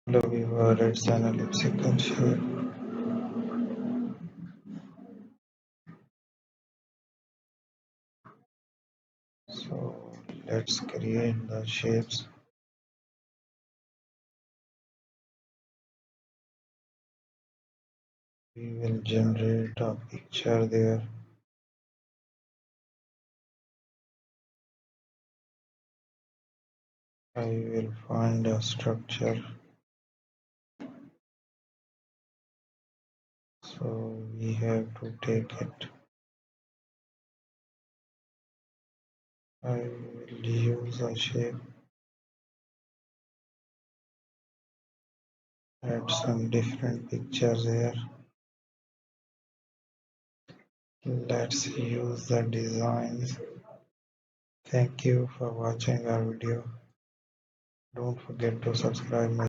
Hello viewer, it's an elliptical shape. So let's create the shapes. We will generate a picture there. I will find a structure. So we have to take it. I will use a shape, add some different pictures here. Let's use the designs. Thank you for watching our video. Don't forget to subscribe my